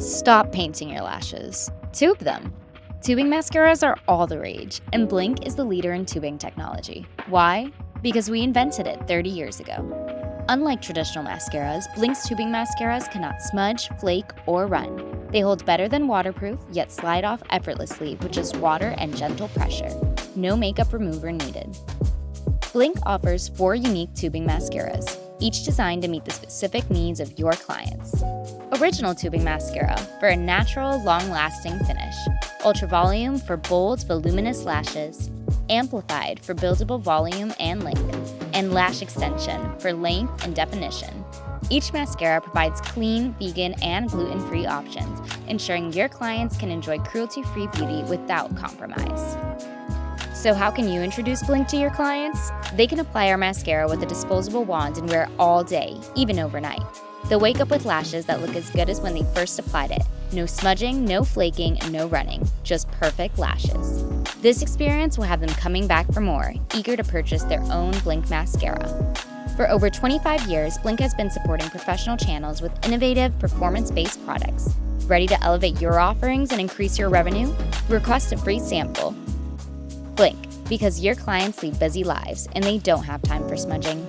Stop painting your lashes. Tube them. Tubing mascaras are all the rage, and BLINC is the leader in tubing technology. Why? Because we invented it 30 years ago. Unlike traditional mascaras, BLINC's tubing mascaras cannot smudge, flake, or run. They hold better than waterproof, yet slide off effortlessly with just water and gentle pressure. No makeup remover needed. BLINC offers 4 unique tubing mascaras, each designed to meet the specific needs of your clients. Original tubing mascara for a natural, long-lasting finish. Ultra volume for bold, voluminous lashes. Amplified for buildable volume and length. And lash extension for length and definition. Each mascara provides clean, vegan, and gluten-free options, ensuring your clients can enjoy cruelty-free beauty without compromise. So how can you introduce BLINC to your clients? They can apply our mascara with a disposable wand and wear it all day, even overnight. They'll wake up with lashes that look as good as when they first applied it. No smudging, no flaking, and no running. Just perfect lashes. This experience will have them coming back for more, eager to purchase their own BLINC mascara. For over 25 years, BLINC has been supporting professional channels with innovative, performance-based products. Ready to elevate your offerings and increase your revenue? Request a free sample. BLINC, because your clients lead busy lives and they don't have time for smudging.